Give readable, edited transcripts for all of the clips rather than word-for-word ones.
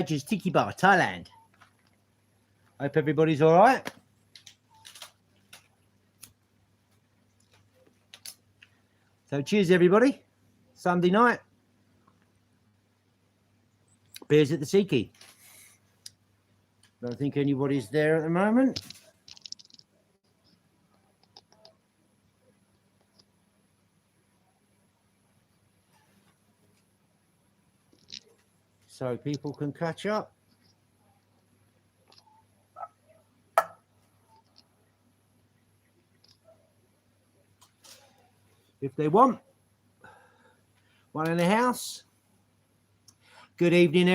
Just Tiki Bar, Thailand. Hope everybody's all right. So cheers, everybody. Sunday night. Beers at the Tiki. Don't think anybody's there at the moment. So people can catch up. If they want. One in the house. Good evening,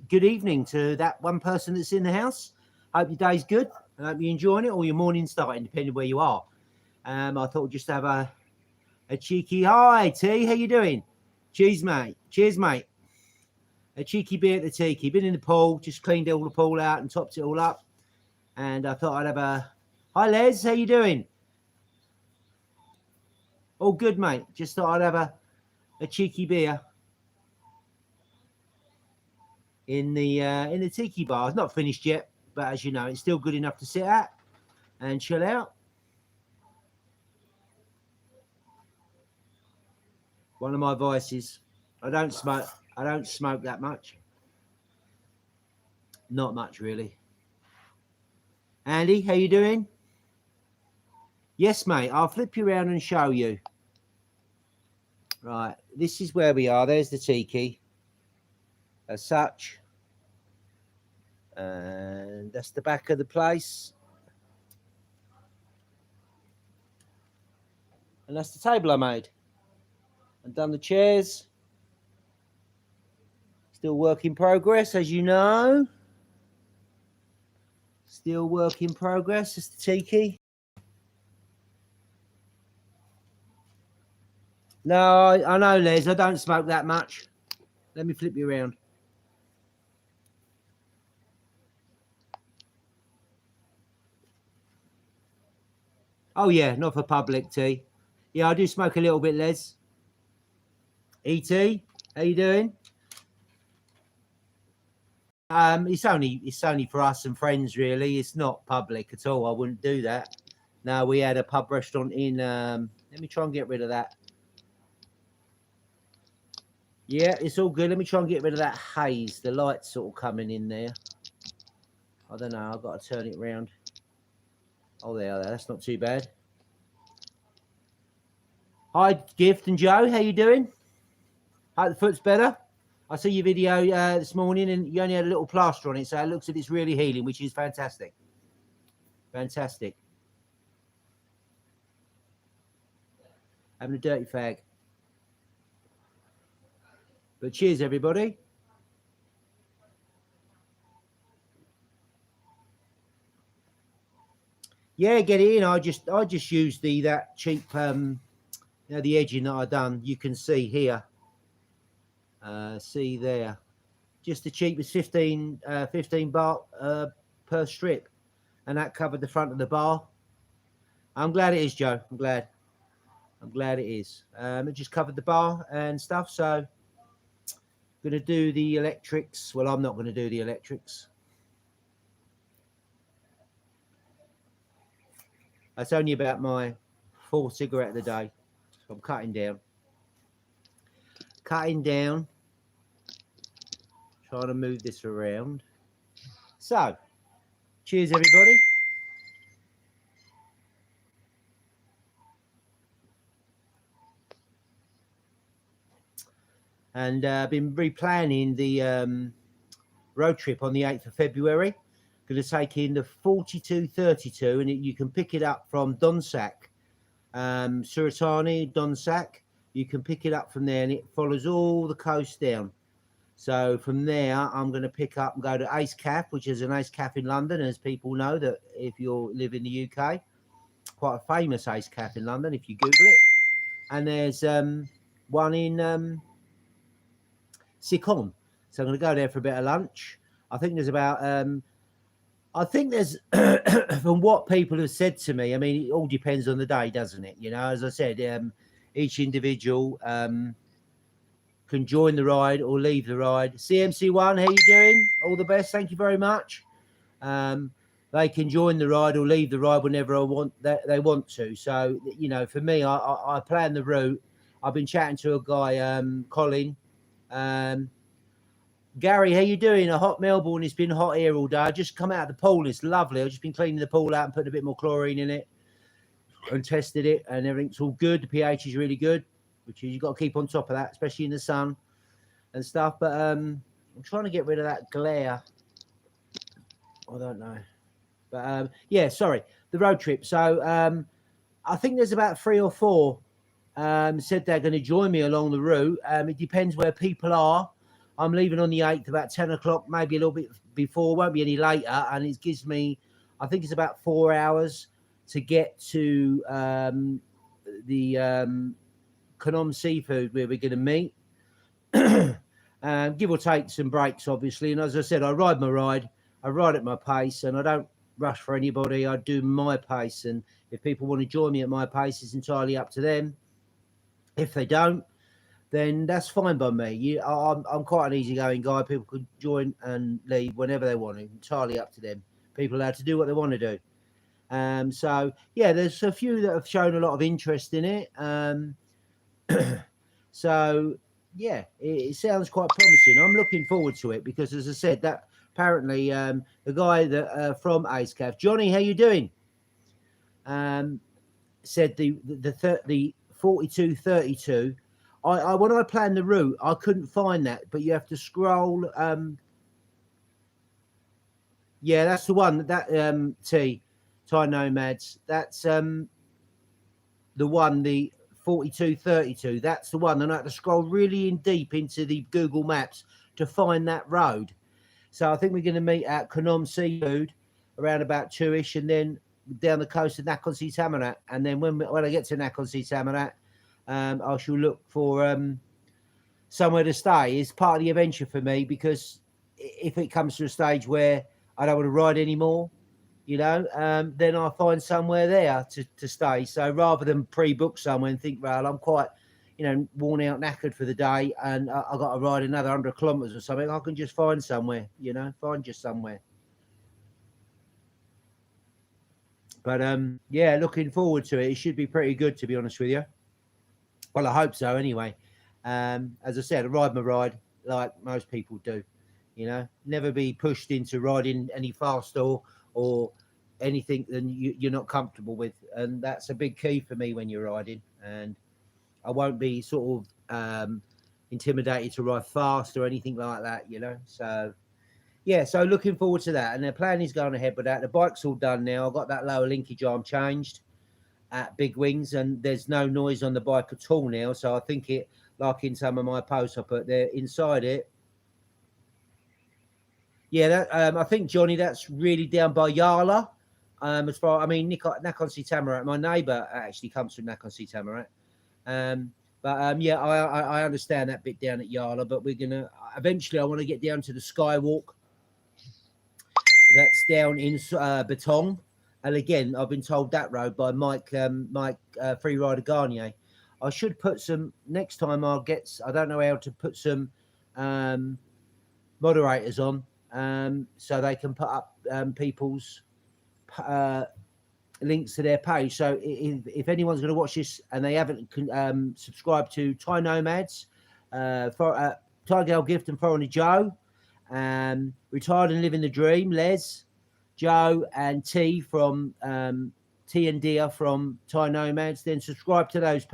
good evening to that one person that's in the house. Hope your day's good. I hope you're enjoying it, or your morning's starting, depending where you are. I thought we'd just have a cheeky hi, T. How you doing? Cheers, mate. Cheers, mate. A cheeky beer at the Tiki. Been in the pool, just cleaned all the pool out and topped it all up. And I thought I'd have a hi, Les. How you doing? All good, mate. Just thought I'd have a cheeky beer in the Tiki bar. It's not finished yet, but as you know, it's still good enough to sit at and chill out. One of my vices. I don't smoke that much. Not much, really. Andy, how you doing? Yes, mate. I'll flip you around and show you. Right. This is where we are. There's the Tiki. As such. And that's the back of the place. And that's the table I made. I've done the chairs. Still work in progress, as you know. Still work in progress. It's the Tiki. No, I know, Les. I don't smoke that much. Let me flip you around. Oh, yeah, not for public, T. Yeah, I do smoke a little bit, Les. E.T., how you doing? It's only for us and friends, really. It's not public at all. I wouldn't do that. No, we had a pub restaurant in. Let me try and get rid of that. Yeah, it's all good. Let me try and get rid of that haze. The light's sort of coming in there. I don't know. I've got to turn it around. Oh, there. That's not too bad. Hi, Gift and Joe. How you doing? Hope the foot's better. I saw your video this morning, and you only had a little plaster on it, so it looks like it's really healing, which is fantastic. Fantastic. Having a dirty fag. But cheers, everybody. Yeah, get it in. I just used that cheap the edging that I done. You can see here. See there. Just the cheapest 15 baht per strip, and that covered the front of the bar. I'm glad it is, Joe. I'm glad it is. It just covered the bar and stuff. So going to do the electrics. Well, I'm not going to do the electrics. That's only about my 4th cigarette of the day. So I'm cutting down. Trying to move this around. So, cheers, everybody. And I've been replanning the road trip on the 8th of February. Going to take in the 4232, and you can pick it up from Donsak, Suratani, Donsak. You can pick it up from there, and it follows all the coast down. So from there, I'm going to pick up and go to Ace Cafe, which is an Ace Cafe in London, as people know that if you live in the UK. Quite a famous Ace Cafe in London, if you Google it. And there's one in Sikon. So I'm going to go there for a bit of lunch. I think there's about... from what people have said to me, I mean, it all depends on the day, doesn't it? You know, as I said, each individual... can join the ride or leave the ride. CMC1, how you doing? All the best. Thank you very much. They can join the ride or leave the ride whenever they want to. So, you know, for me, I plan the route. I've been chatting to a guy, Colin. Gary, how you doing? A hot Melbourne. It's been hot here all day. I just come out of the pool. It's lovely. I've just been cleaning the pool out and putting a bit more chlorine in it and tested it, and everything's all good. The pH is really good, which is you've got to keep on top of that, especially in the sun and stuff. But I'm trying to get rid of that glare. I don't know. But yeah, sorry, the road trip. So I think there's about 3 or 4 said they're going to join me along the route. It depends where people are. I'm leaving on the 8th about 10 o'clock, maybe a little bit before, won't be any later. And it gives me, I think it's about 4 hours to get to the Kanom Seafood where we're going to meet. Give or take some breaks, obviously. And as I said, I ride my ride. I ride at my pace, and I don't rush for anybody. I do my pace. And if people want to join me at my pace, it's entirely up to them. If they don't, then that's fine by me. I'm quite an easygoing guy. People can join and leave whenever they want to. Entirely up to them. People are allowed to do what they want to do. So yeah, there's a few that have shown a lot of interest in it. So yeah, it sounds quite promising. I'm looking forward to it because, as I said, that apparently the guy that from AceCaf, Johnny, how you doing? Said the 4232. I when I planned the route, I couldn't find that, but you have to scroll. Yeah, that's the one. That Thai Nomads. That's the one. The 4232. That's the one. And I had to scroll really in deep into the Google Maps to find that road. So I think we're going to meet at Kanom Seafood around about 2ish, and then down the coast of Nakhon Si Thammarat. And then when I get to Nakhon Si Thammarat, I shall look for somewhere to stay. It's part of the adventure for me, because if it comes to a stage where I don't want to ride anymore, you know, then I'll find somewhere there to stay. So rather than pre-book somewhere and think, well, I'm quite, you know, worn out, knackered for the day, and I've got to ride another 100 kilometers or something, I can just find somewhere, you know, find just somewhere. But yeah, looking forward to it. It should be pretty good, to be honest with you. Well, I hope so anyway. As I said, I ride my ride like most people do, you know, never be pushed into riding any faster or anything than you're not comfortable with. And that's a big key for me when you're riding. And I won't be sort of intimidated to ride fast or anything like that, you know. So, yeah, so looking forward to that. And the plan is going ahead with that. The bike's all done now. I've got that lower linkage arm changed at Big Wings, and there's no noise on the bike at all now. So I think it, like in some of my posts I put there, inside it. Yeah, that I think, Johnny, that's really down by Yala. As far, I mean, Nakhon Si Thammarat, my neighbour actually comes from Nakhon Si Thammarat. Yeah, I understand that bit down at Yala, but we're gonna eventually. I want to get down to the Skywalk. That's down in Betong, and again, I've been told that road by Mike Freerider Garnier. I should put some next time. I don't know how to put some moderators on, so they can put up people's links to their page. So if anyone's going to watch this and they haven't subscribed to Thai Nomads, for Thai Girl Gift and Foreigner Joe, Retired and Living the Dream, Les, Joe, and T from T and Dia from Thai Nomads, then subscribe to those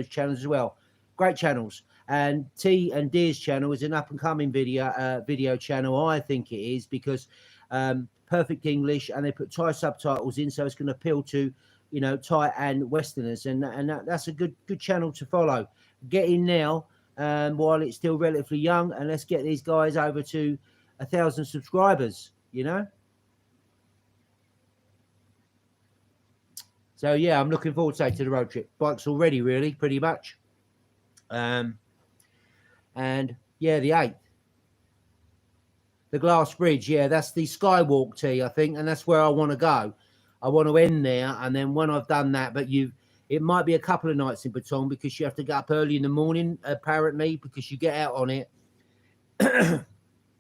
channels as well. Great channels. And T and Dia's channel is an up and coming video channel, I think it is, because perfect English, and they put Thai subtitles in, so it's going to appeal to, you know, Thai and Westerners, and that's a good channel to follow. Get in now while it's still relatively young, and let's get these guys over to 1,000 subscribers, you know. So yeah, I'm looking forward to the road trip. Bike's already really pretty much, and yeah, the 8th. The Glass Bridge, yeah, that's the Skywalk T, I think, and that's where I want to go. I want to end there, and then when I've done that, but It might be a couple of nights in Baton because you have to get up early in the morning, apparently, because you get out on it.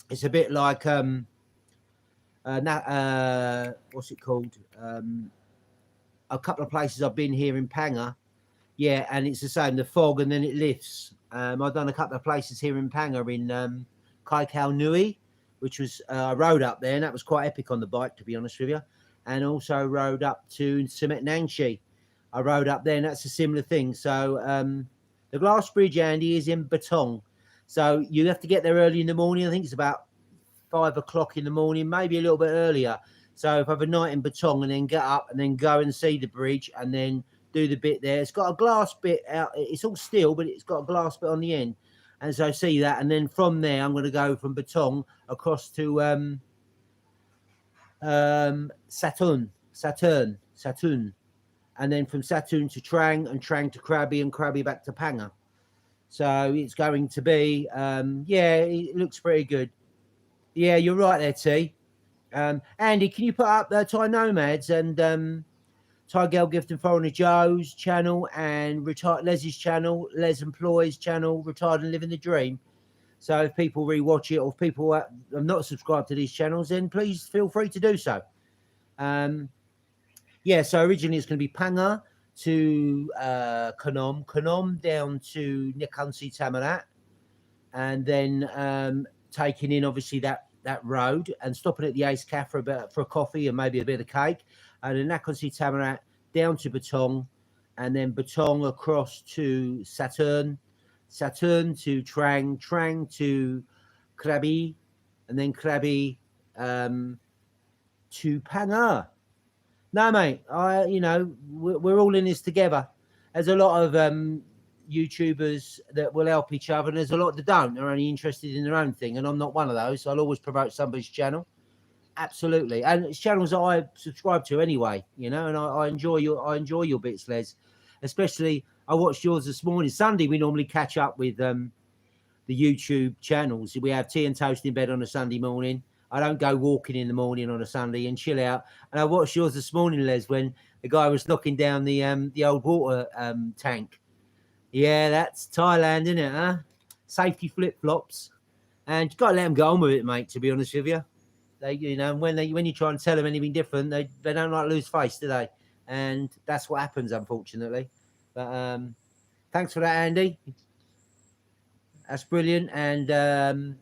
It's a bit like what's it called? A couple of places I've been here in Panga. Yeah, and it's the same, the fog, and then it lifts. I've done a couple of places here in Panga in Kaikau Nui, which was I rode up there, and that was quite epic on the bike, to be honest with you. And also rode up to Sumet Nangshi. I rode up there, and that's a similar thing. So the glass bridge, Andy, is in Baton. So you have to get there early in the morning. I think it's about 5 o'clock in the morning, maybe a little bit earlier. So if I have a night in Baton and then get up and then go and see the bridge and then do the bit there. It's got a glass bit out. It's all steel, but it's got a glass bit on the end. And so see that. And then from there, I'm going to go from Baton across to Saturn. And then from Saturn to Trang, and Trang to Krabi, and Krabi back to Panga. So it's going to be, yeah, it looks pretty good. Yeah, you're right there, T. Andy, can you put up Thai Nomads and Thai Girl Gift and Foreigner Joe's channel and Les's channel, Les Employs channel, Retired and Living the Dream? So if people rewatch it, or if people are not subscribed to these channels, then please feel free to do so. Yeah, so originally it's going to be Panga to Konom down to Nikansi Tamarat, and then taking in obviously that road and stopping at the Ace Cafe for a coffee and maybe a bit of cake, and then Nikansi Tamarat down to Baton, and then Baton across to Saturn to Trang to Krabi, and then Krabi to Panga. No, mate, we're all in this together. There's a lot of YouTubers that will help each other, and there's a lot that don't. They're only interested in their own thing, and I'm not one of those. So I'll always promote somebody's channel. Absolutely, and it's channels that I subscribe to anyway, and I enjoy your bits, Les. Especially, I watched yours this morning. Sunday, we normally catch up with the YouTube channels. We have tea and toast in bed on a Sunday morning. I don't go walking in the morning on a Sunday and chill out. And I watched yours this morning, Les, when the guy was knocking down the old water tank. Yeah, that's Thailand, isn't it, huh? Safety flip-flops. And you've got to let them go on with it, mate, to be honest with you. They, when you try and tell them anything different, they don't like lose face, do they? And that's what happens, unfortunately. But thanks for that, Andy. That's brilliant. And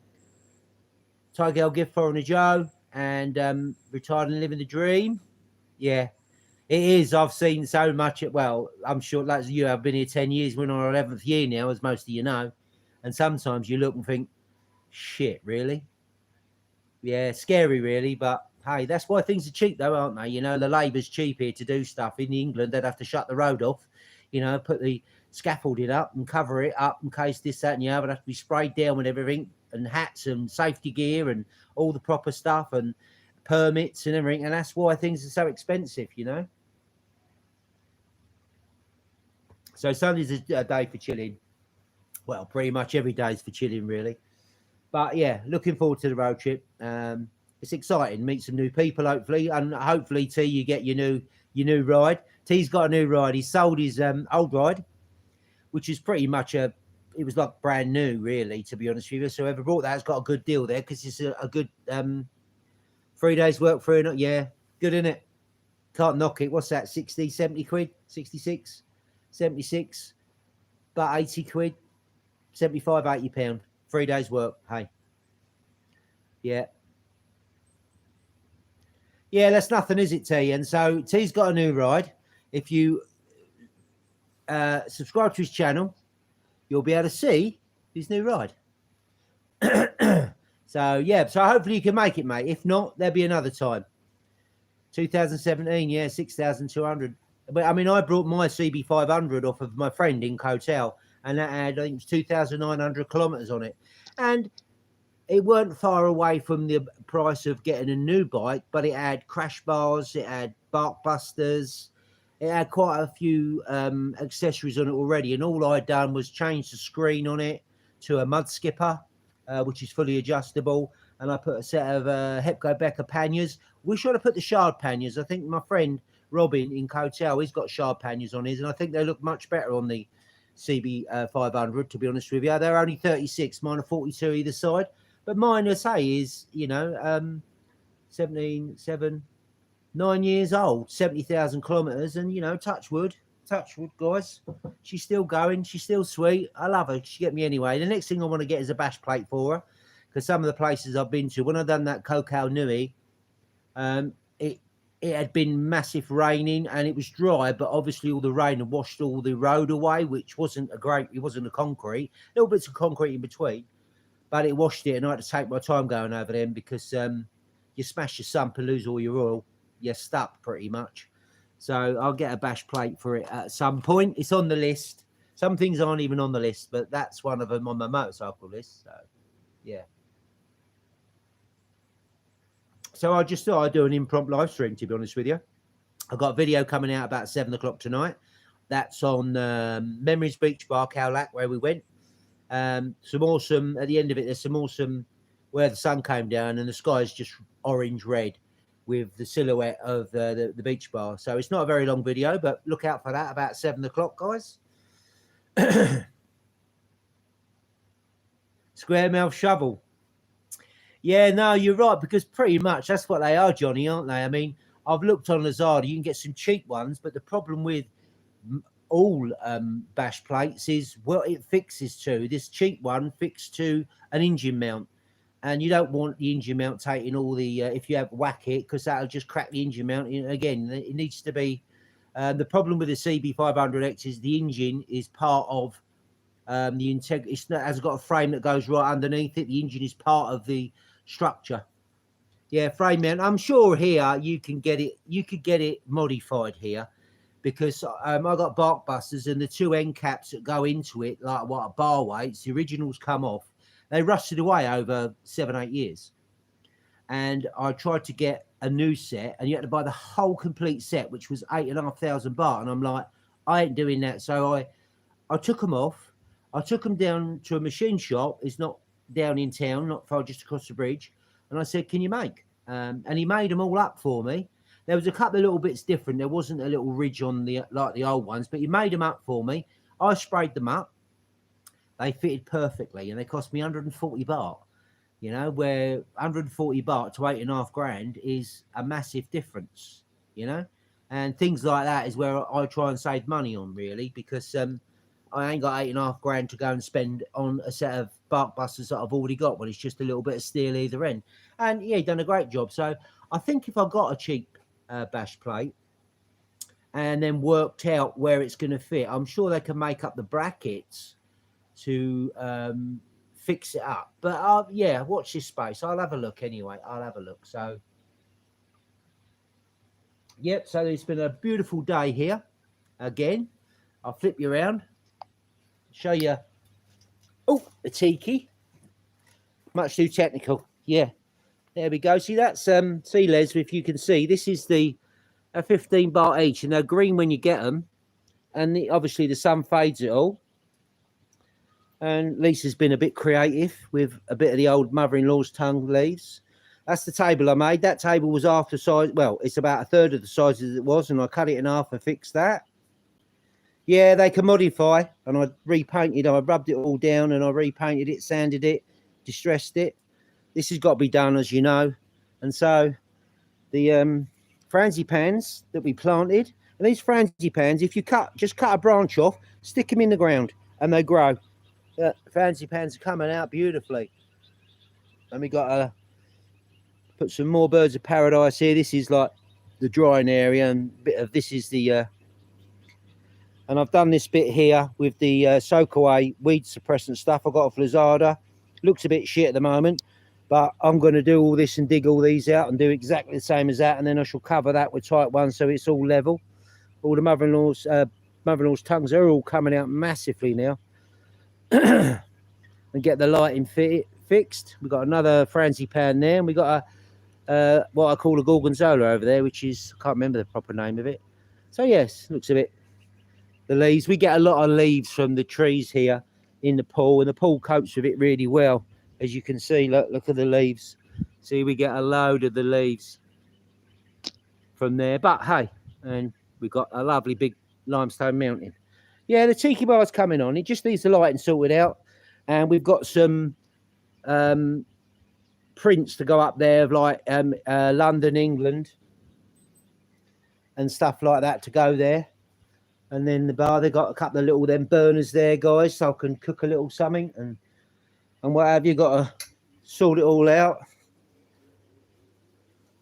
Thai Girl Gift Foreigner Joe and Retired and Living the Dream. Yeah, it is. I've seen so much. Well, I'm sure, like you, I've been here 10 years. We're in our 11th year now, as most of you know. And sometimes you look and think, shit, really? Yeah, scary, really. But hey, that's why things are cheap, though, aren't they? The labour's cheap here to do stuff. In England, they'd have to shut the road off, put the scaffolding up and cover it up in case this, that, and the other. It'd have to be sprayed down with everything, and hats and safety gear and all the proper stuff and permits and everything. And that's why things are so expensive, So Sunday's a day for chilling. Well, pretty much every day is for chilling, really. But yeah, looking forward to the road trip. It's exciting. Meet some new people, hopefully, and hopefully, T, you get your new ride. T's got a new ride. He sold his old ride, which is pretty much it was like brand new, really, to be honest with you. So whoever bought that has got a good deal there, because it's a good 3 days work for it. Yeah, good, isn't it? Can't knock it. What's that? 60, 70 quid? 66, 76, about 80 quid, 75, 80 pound. 3 days work. Hey. Yeah. Yeah, that's nothing, is it, T? And so T's got a new ride. If you subscribe to his channel, you'll be able to see his new ride. So, yeah. So hopefully you can make it, mate. If not, there'll be another time. 2017, yeah, 6,200. But, I mean, I brought my CB500 off of my friend in Kotel, and that had, I think, it was 2,900 kilometres on it. And it weren't far away from the price of getting a new bike, but it had crash bars, it had bark busters, it had quite a few accessories on it already. And all I'd done was change the screen on it to a mud skipper, which is fully adjustable. And I put a set of Hepco Becker panniers. Wish I'd have put the shard panniers. I think my friend Robin in Cotel, he's got sharp panniers on his, and I think they look much better on the CB 500, to be honest with you. They're only 36, mine are 42 either side. But mine, I say, is, 9 years old, 70,000 kilometers, and, touch wood, guys. She's still going. She's still sweet. I love her. She get me anyway. The next thing I want to get is a bash plate for her, because some of the places I've been to, when I've done that Coco Nui, it had been massive raining and it was dry, but obviously all the rain had washed all the road away, which wasn't it wasn't a concrete, little bits of concrete in between, but it washed it, and I had to take my time going over them because you smash your sump and lose all your oil, you're stuck pretty much. So I'll get a bash plate for it at some point. It's on the list. Some things aren't even on the list, but that's one of them on my motorcycle list. So yeah. So I just thought I'd do an impromptu live stream, to be honest with you. I've got a video coming out about 7 o'clock tonight. That's on Memories Beach Bar, Cowlack, where we went. Some awesome, at the end of it, there's some awesome, where the sun came down and the sky is just orange-red with the silhouette of the beach bar. So it's not a very long video, but look out for that about 7 o'clock, guys. Square mouth shovel. Yeah, no, you're right, because pretty much that's what they are, Johnny, aren't they? I mean, I've looked on Lazada. You can get some cheap ones, but the problem with all bash plates is what it fixes to. This cheap one fixed to an engine mount, and you don't want the engine mount taking all the, if you have whack it, because that'll just crack the engine mount. Again, it needs to be, the problem with the CB500X is the engine is part of the integrity. It has got a frame that goes right underneath it. The engine is part of the structure. Yeah, frame mount. I'm sure here you can get it. You could get it modified here, because I got bark busters, and the two end caps that go into it, like what bar weights, the originals come off. They rusted away over 7-8 years, and I tried to get a new set, and you had to buy the whole complete set, which was 8,500 baht, and I'm like, I ain't doing that. So I took them off. I took them down to a machine shop. It's not down in town, not far, just across the bridge. And I said, can you make? And he made them all up for me. There was a couple of little bits different. There wasn't a little ridge on the like the old ones, but he made them up for me. I sprayed them up. They fitted perfectly, and they cost me 140 baht. Where 140 baht to 8.5 grand is a massive difference. And things like that is where I try and save money on, really, because I ain't got 8.5 grand to go and spend on a set of bark busters that I've already got when it's just a little bit of steel either end. And yeah, he done a great job. So I think if I got a cheap bash plate and then worked out where it's going to fit, I'm sure they can make up the brackets to fix it up. But yeah, watch this space. I'll have a look anyway. I'll have a look. So yep, so it's been a beautiful day here. Again, I'll flip you around. Show you. Oh, the Tiki. Much too technical. Yeah, there we go. See, that's see, Les, if you can see, this is the 15 baht each, and they're green when you get them, and obviously the sun fades it all. And Lisa's been a bit creative with a bit of the old mother-in-law's tongue leaves. That's the table I made. That table was half the size. Well, it's about a third of the size as it was, and I cut it in half and fixed that. Yeah, they can modify, and I repainted. I rubbed it all down, and I repainted it, sanded it, distressed it. This has got to be done, as you know. And so the frangipans that we planted, and these frangipans, if you just cut a branch off, stick them in the ground, and they grow. Frangipans are coming out beautifully. And we got to put some more birds of paradise here. This is like the drying area, and a bit of this is the and I've done this bit here with the soak away weed suppressant stuff I got off Lazada. Looks a bit shit at the moment, but I'm going to do all this and dig all these out and do exactly the same as that, and then I shall cover that with type 1 so it's all level. All the mother-in-law's tongues are all coming out massively now. And get the lighting fixed. We've got another frangipan there, and we got a what I call a gorgonzola over there, which is, I can't remember the proper name of it. So yes, looks a bit, the leaves, we get a lot of leaves from the trees here in the pool, and the pool copes with it really well, as you can see. Look at the leaves. See, we get a load of the leaves from there, but hey, and we've got a lovely big limestone mountain. Yeah, the tiki bar's coming on. It just needs the lighting sorted out, and we've got some prints to go up there of like London, England, and stuff like that to go there. And then the bar, they got a couple of little them burners there, guys, so I can cook a little something and what have you. Got to sort it all out.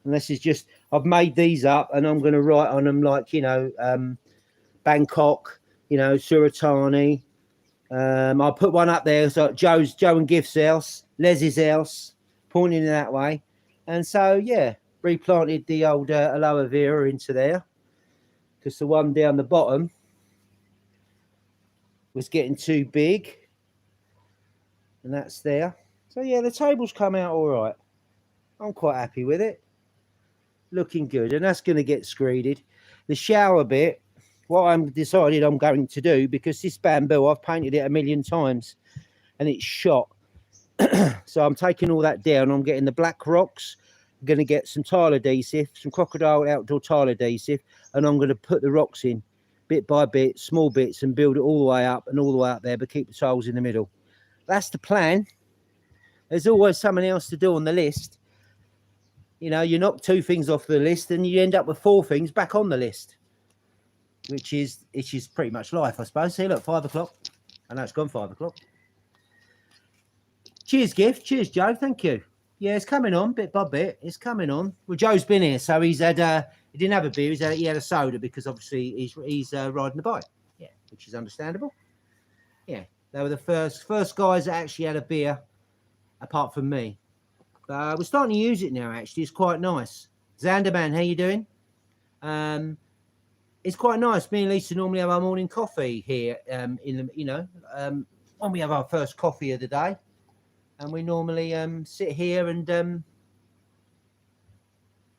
And this is just, I've made these up, and I'm going to write on them like, you know, Bangkok, you know, Suratani. I'll put one up there, so Joe and Gift's house, Les's house, pointing in that way. And so, yeah, replanted the old aloe vera into there, because the one down the bottom was getting too big, and that's there. So yeah, the table's come out all right. I'm quite happy with it, looking good. And that's going to get screeded. The shower bit, what I'm decided I'm going to do, because this bamboo, I've painted it a million times and it's shot. So I'm taking all that down. I'm getting the black rocks. I'm going to get some tile adhesive, some crocodile outdoor tile adhesive, and I'm going to put the rocks in bit by bit, small bits, and build it all the way up and all the way up there, but keep the tiles in the middle. That's the plan. There's always something else to do on the list. You know, you knock 2 things off the list and you end up with 4 things back on the list, which is pretty much life, I suppose. See, look, 5 o'clock. I know it's gone 5 o'clock. Cheers, Gift. Cheers, Joe. Thank you. Yeah, it's coming on bit by bit. It's coming on. Well, Joe's been here, so he's had he didn't have a beer. He had a soda, because obviously he's riding the bike. Yeah, which is understandable. Yeah, they were the first guys that actually had a beer, apart from me. We're starting to use it now. Actually, it's quite nice. Zanderman, how you doing? It's quite nice. Me and Lisa normally have our morning coffee here. In the, you know, when we have our first coffee of the day. And we normally sit here and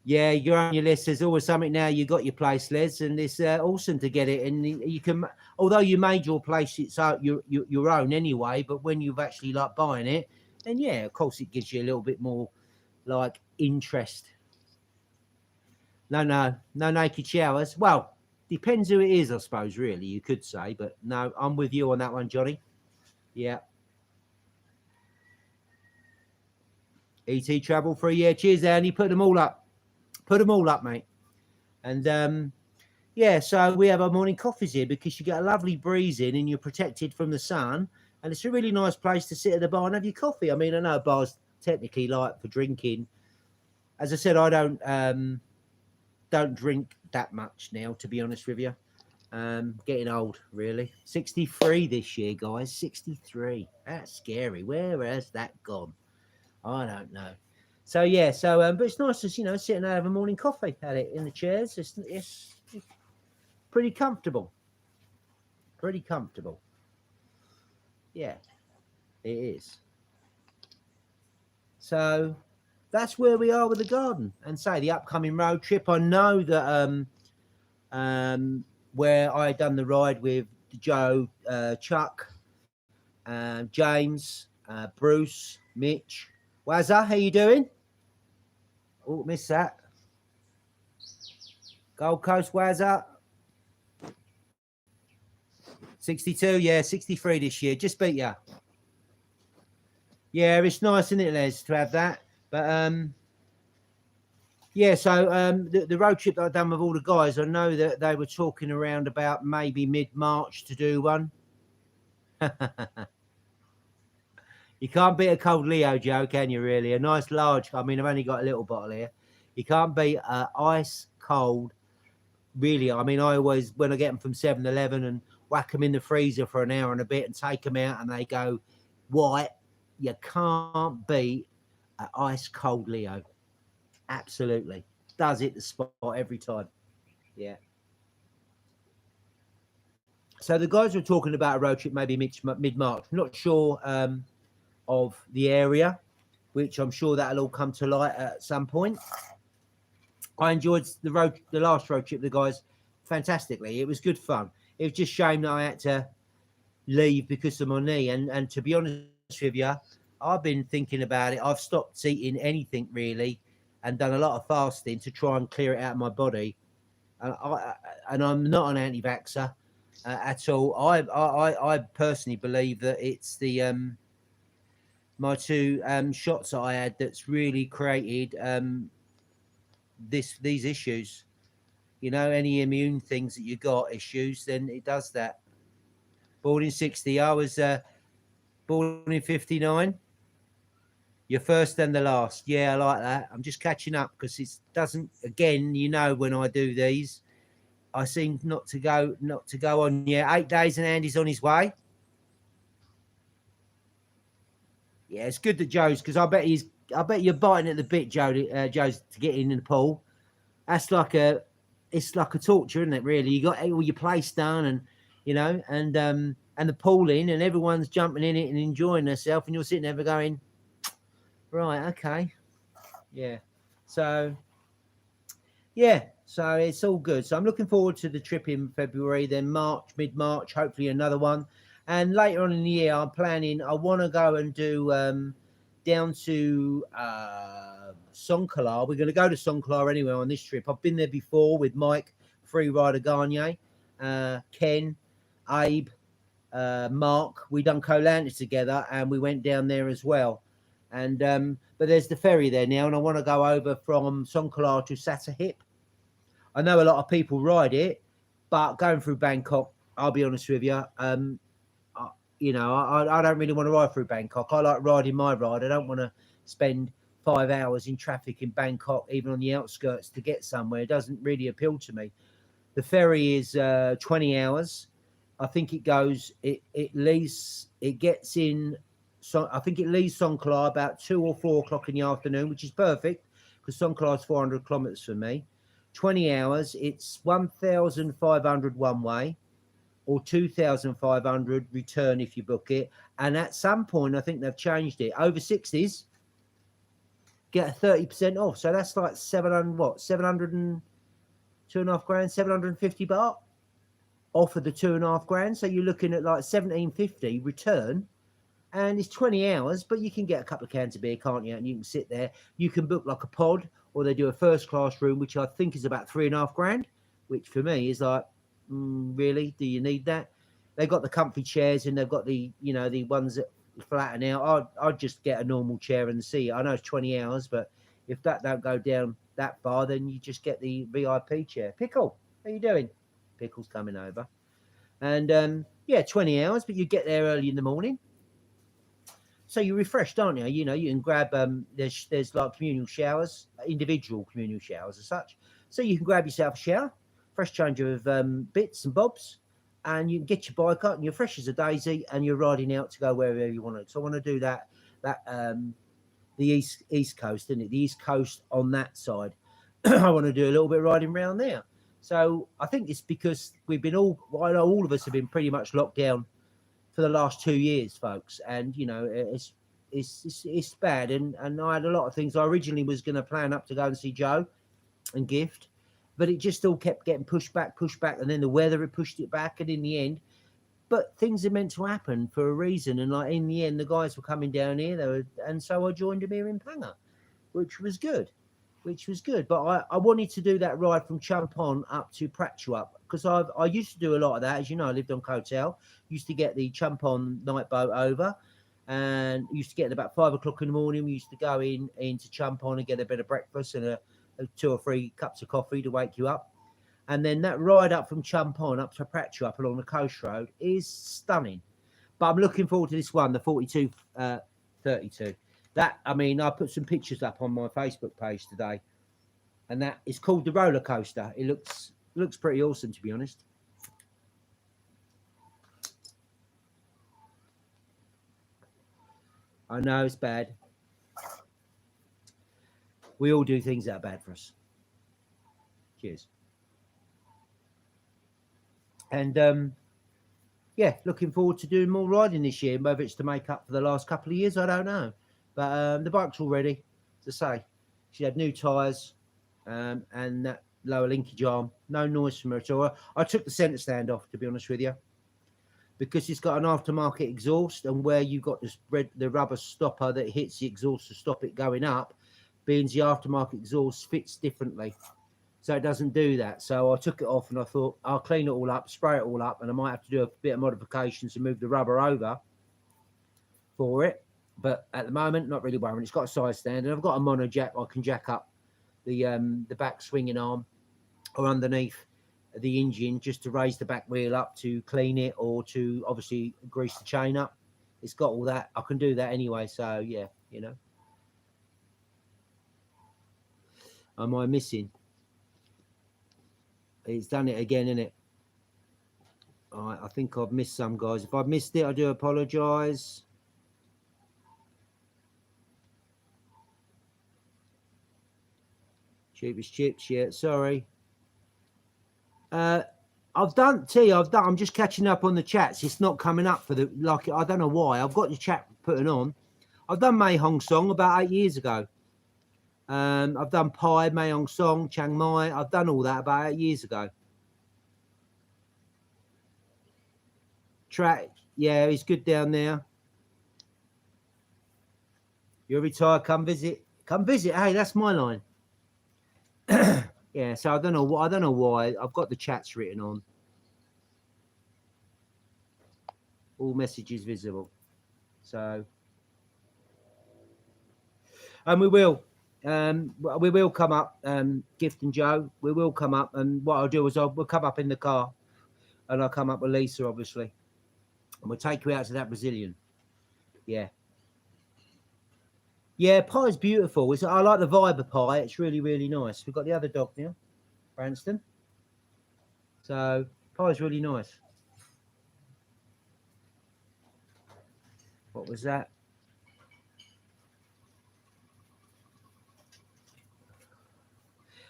yeah, you're on your list. There's always something now. You got your place, Les, and it's awesome to get it. And you can, although you made your place, it's your own anyway. But when you've actually like buying it, then yeah, of course, it gives you a little bit more like interest. No naked showers. Well, depends who it is, I suppose. Really, you could say, but no, I'm with you on that one, Johnny. Yeah. ET travel for a year. Cheers, Andy. Put them all up. Put them all up, mate. And yeah, so we have our morning coffees here because you get a lovely breeze in and you're protected from the sun. And it's a really nice place to sit at the bar and have your coffee. I mean, I know bars technically like for drinking. As I said, I don't drink that much now, to be honest with you. Getting old, really. 63 this year, guys. 63. That's scary. Where has that gone? I don't know. So yeah, but it's nice to, you know, sit and have a morning coffee at it in the chairs. It's pretty comfortable. Pretty comfortable. Yeah, it is. So that's where we are with the garden. And say the upcoming road trip. I know that where I done the ride with Joe, Chuck, James, Bruce, Mitch. Wazza, how you doing? Oh, missed that. Gold Coast, Wazza. 62, yeah, 63 this year. Just beat ya. Yeah, it's nice, isn't it, Les, to have that? But yeah, so the road trip that I've done with all the guys, I know that they were talking around about maybe mid-March to do one. You can't beat a cold Leo, Joe, can you, really? A nice large, I mean, I've only got a little bottle here. You can't beat ice cold, really. I mean, I always, when I get them from 7-Eleven and whack them in the freezer for an hour and a bit and take them out and they go white, you can't beat an ice cold Leo. Absolutely. Does it the spot every time. Yeah. So the guys were talking about a road trip maybe mid-March. Not sure of the area, which I'm sure that'll all come to light at some point. I enjoyed the last road trip, the guys, fantastically. It was good fun. It was just shame that I had to leave because of my knee. And to be honest with you, I've been thinking about it. I've stopped eating anything really and done a lot of fasting to try and clear it out of my body. and I'm not an anti-vaxxer at all. I personally believe that it's the my two shots that I had that's really created these issues. You know, any immune things that you got issues, then it does that. Born in 60, I was born in 59. You're first and the last. Yeah, I like that. I'm just catching up because it doesn't. Again, you know, when I do these, I seem not to go on. Yeah, 8 days and Andy's on his way. Yeah, it's good that Joe's, because I bet you're biting at the bit, Joe's, to get in the pool. That's it's like a torture, isn't it? Really, you got all your place done, and you know, and the pool in, and everyone's jumping in it and enjoying themselves, and you're sitting there going, right, okay, yeah. So it's all good. So I'm looking forward to the trip in February, then mid-March, hopefully another one. And later on in the year, I want to go and do down to Songkla. We're going to go to Songkla anyway on this trip. I've been there before with Mike, Freerider Garnier, Ken, Abe, Mark. We done Koh Lanta together, and we went down there as well. And but there's the ferry there now, and I want to go over from Songkla to Sattahip. I know a lot of people ride it, but going through Bangkok, I'll be honest with you, I don't really want to ride through Bangkok. I like riding my ride. I don't want to spend 5 hours in traffic in Bangkok, even on the outskirts, to get somewhere. It doesn't really appeal to me. The ferry is 20 hours. I think it gets in. So I think it leaves Songkla about 2 or 4 o'clock in the afternoon, which is perfect because Songkla is 400 kilometers from me. 20 hours, it's 1,500 one way or 2,500 return if you book it. And at some point, I think they've changed it. Over 60s, get a 30% off. So that's like 702.5 grand, 750 baht off of the 2.5 grand. So you're looking at like 1,750 return. And it's 20 hours, but you can get a couple of cans of beer, can't you? And you can sit there. You can book like a pod, or they do a first class room, which I think is about 3.5 grand, which for me is like, really? Do you need that? They've got the comfy chairs, and they've got the ones that flatten out. I'd just get a normal chair and see. I know it's 20 hours, but if that don't go down that far, then you just get the VIP chair. Pickle, how you doing? Pickle's coming over. And 20 hours, but you get there early in the morning. So you're refreshed, aren't you? You know, you can grab there's like communal showers, individual communal showers as such. So you can grab yourself a shower, fresh change of bits and bobs, and you can get your bike up, and you're fresh as a daisy, and you're riding out to go wherever you want to. So I want to do that the east coast, isn't it? The east coast on that side. I want to do a little bit of riding around there. So I think it's because I know all of us have been pretty much locked down for the last 2 years, folks, and you know it's bad. And I had a lot of things. I originally was going to plan up to go and see Joe and Gift, but it just all kept getting pushed back, and then the weather had pushed it back, and in the end, but things are meant to happen for a reason. And like in the end, the guys were coming down here, and so I joined them here in Panga, which was good. But I wanted to do that ride from Champon up to Prachuap, because I used to do a lot of that. As you know, I lived on Koh Tao. Used to get the Champon night boat over, and used to get at about 5 o'clock in the morning. We used to go into Champon and get a bit of breakfast and a 2 or 3 cups of coffee to wake you up. And then that ride up from Champon up to Prachuap along the coast road is stunning. But I'm looking forward to this one, the 4232. That, I mean, I put some pictures up on my Facebook page today, and that is called the roller coaster. It looks pretty awesome, to be honest. I know it's bad. We all do things that are bad for us. Cheers. And looking forward to doing more riding this year. Whether it's to make up for the last couple of years, I don't know. But the bike's all ready, to say. She had new tyres and that lower linkage arm. No noise from her at all. I took the centre stand off, to be honest with you, because it's got an aftermarket exhaust, and where you've got the rubber stopper that hits the exhaust to stop it going up, being the aftermarket exhaust fits differently. so it doesn't do that. So I took it off and I thought I'll clean it all up, spray it all up, and I might have to do a bit of modifications to move the rubber over for it. But at the moment, not really worrying. It's got a side stand, and I've got a mono jack. I can jack up the back swinging arm or underneath the engine just to raise the back wheel up to clean it, or to obviously grease the chain up. It's got all that. I can do that anyway. So yeah, you know. Am I missing? It's done it again, isn't it? All right, I think I've missed some, guys. If I've missed it, I do apologise. Cheapest chips, yeah. Sorry. I've done. I'm just catching up on the chats. It's not coming up for the like. I don't know why. I've got the chat putting on. I've done Mei Hong Song about 8 years ago. I've done Pai, Mei Hong Song, Chiang Mai. I've done all that about 8 years ago. Track, yeah, he's good down there. You're retired. Come visit. Come visit. Hey, that's my line. Yeah. So I don't know why. I've got the chats written on. All messages visible. So, and we will come up. Gift and Joe, we will come up. And what I'll do is we'll come up in the car, and I'll come up with Lisa, obviously, and we'll take you out to that Brazilian. Yeah. Yeah, Pie's beautiful. I like the vibe of Pie. It's really, really nice. We've got the other dog now, Branston. So Pie's really nice. What was that?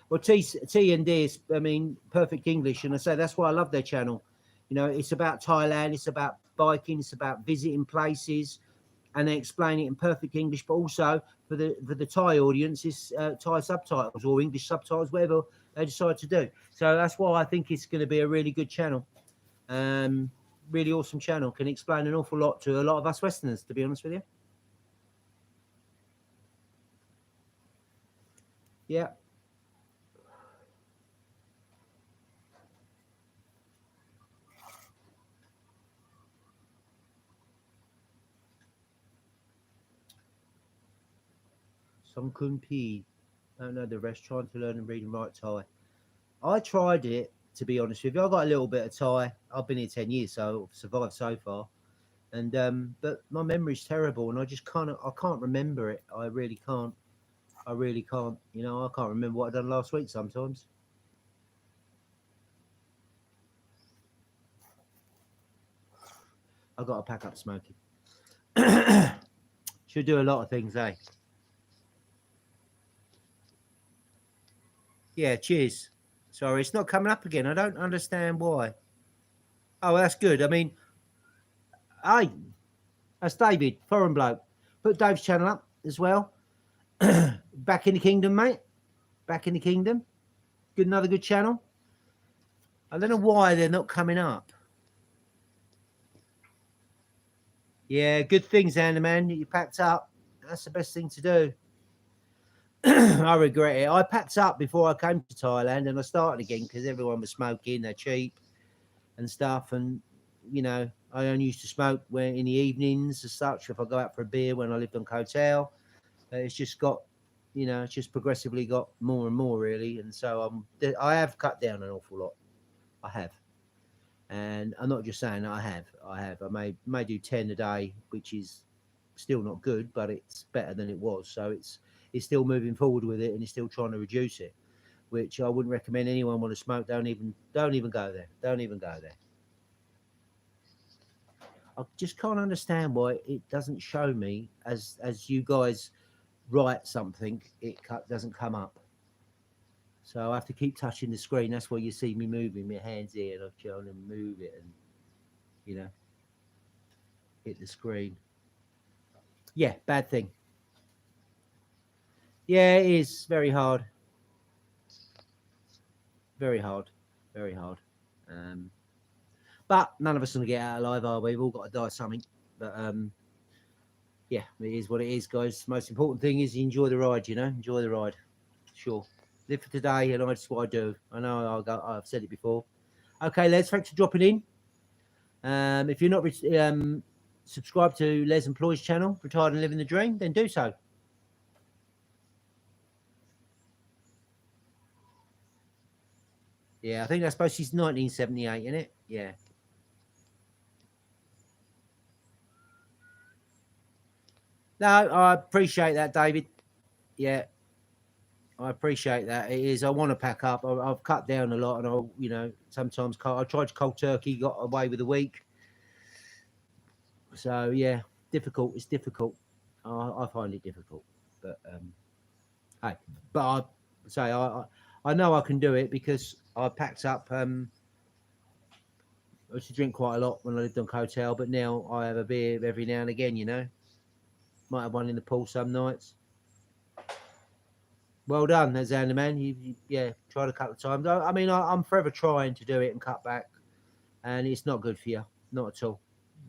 Well, T and D is, I mean, perfect English, and I say that's why I love their channel. You know, it's about Thailand, it's about biking, it's about visiting places, and they explain it in perfect English. But also for the Thai audience, it's Thai subtitles or English subtitles, whatever they decide to do. So that's why I think it's going to be a really good channel. Really awesome channel. Can explain an awful lot to a lot of us Westerners, to be honest with you. Yeah. Song Kun Pi. I don't know the rest. Trying to learn and read and write Thai. I tried it, to be honest with you. I got a little bit of Thai. I've been here 10 years, so I've survived so far. And but my memory's terrible, and I can't remember it. I really can't. You know, I can't remember what I done last week sometimes. I've got to pack up smoking. Should do a lot of things, eh? Yeah, cheers. Sorry, it's not coming up again. I don't understand why. Oh, that's good. I mean, hey, that's David, foreign bloke. Put Dave's channel up as well. Back in the kingdom, mate. Back in the kingdom. Good, another good channel. I don't know why they're not coming up. Yeah, good things, Anna, man. You packed up. That's the best thing to do. I regret it. I packed up before I came to Thailand, and I started again because everyone was smoking. They're cheap and stuff, and you know, I only used to smoke when in the evenings as such. If I go out for a beer when I lived on Hotel, it's just got, you know, it's just progressively got more and more really, and so I have cut down an awful lot. I have, and I'm not just saying I have. I may do 10 a day, which is still not good, but it's better than it was. So it's still moving forward with it, and it's still trying to reduce it, which I wouldn't recommend anyone want to smoke. Don't even go there. Don't even go there. I just can't understand why it doesn't show me as you guys write something, doesn't come up. So I have to keep touching the screen. That's why you see me moving my hands here, and I'm trying to move it and, you know, hit the screen. Yeah, bad thing. Yeah, it is very hard. Very hard. Very hard. But none of us are going to get out alive, are we? We've all got to die something. But yeah, it is what it is, guys. The most important thing is you enjoy the ride, you know? Enjoy the ride. Sure. Live for today, and that's what I do. I know I've said it before. Okay, Les, thanks for dropping in. If you're not subscribed to Les and Ploy's channel, Retired and Living the Dream, then do so. Yeah, I think that's supposed to be 1978, isn't it? Yeah. No, I appreciate that, David. Yeah, I appreciate that. It is. I want to pack up. I've cut down a lot, and sometimes I tried cold turkey, got away with a week. So yeah, difficult. It's difficult. I find it difficult, but hey, but I know I can do it because I packed up. I used to drink quite a lot when I lived on Hotel, but now I have a beer every now and again. Might have one in the pool some nights. Well done, Xander, man. You tried a couple of times. I mean, I'm forever trying to do it and cut back, and it's not good for you, not at all.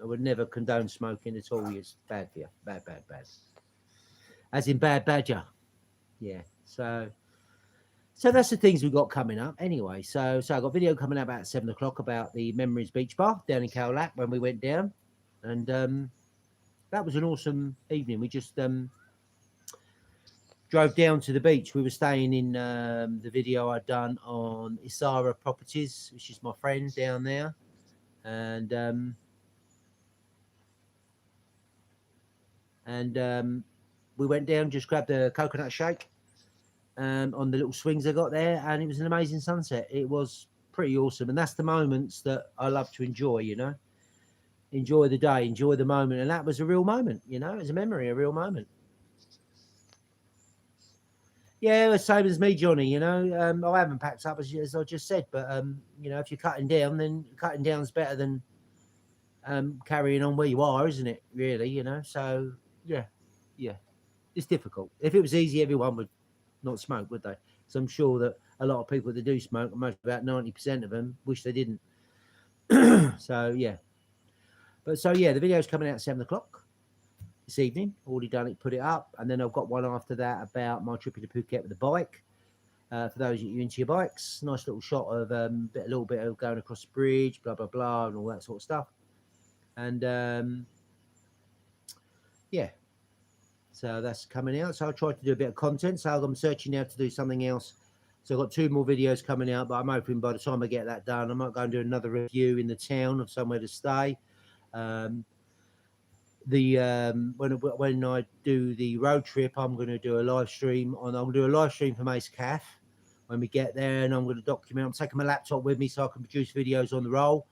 I would never condone smoking at all. It's bad for you, bad. As in bad badger. Yeah. So that's the things we've got coming up. Anyway, so I got a video coming up at 7 o'clock about the Memories Beach Bar down in Cowlack when we went down, and that was an awesome evening. We just drove down to the beach. We were staying in the video I'd done on Isara Properties, which is my friend down there, and we went down, just grabbed a coconut shake on the little swings I got there, and it was an amazing sunset. It was pretty awesome, and that's the moments that I love to enjoy. Enjoy the day, enjoy the moment, and that was a real moment. It was a memory, a real moment. Yeah, the same as me, Johnny. I haven't packed up as I just said, but if you're cutting down, then cutting down's better than carrying on where you are, isn't it? Really, So yeah, it's difficult. If it was easy, everyone would not smoke, would they? So I'm sure that a lot of people that do smoke, about 90% of them, wish they didn't. So yeah, the video's coming out at 7 o'clock. This evening, already done it, put it up, and then I've got one after that about my trip into Phuket with the bike. For those of you into your bikes, nice little shot of a little bit of going across the bridge, blah blah blah, and all that sort of stuff. And yeah, so that's coming out. So I tried to do a bit of content. So I'm searching now to do something else. So I've got 2 more videos coming out, but I'm hoping by the time I get that done, I might go and do another review in the town of somewhere to stay. When I do the road trip, I'm going to do a live stream from Ace Caf when we get there, and I'm going to document. I'm taking my laptop with me so I can produce videos on the roll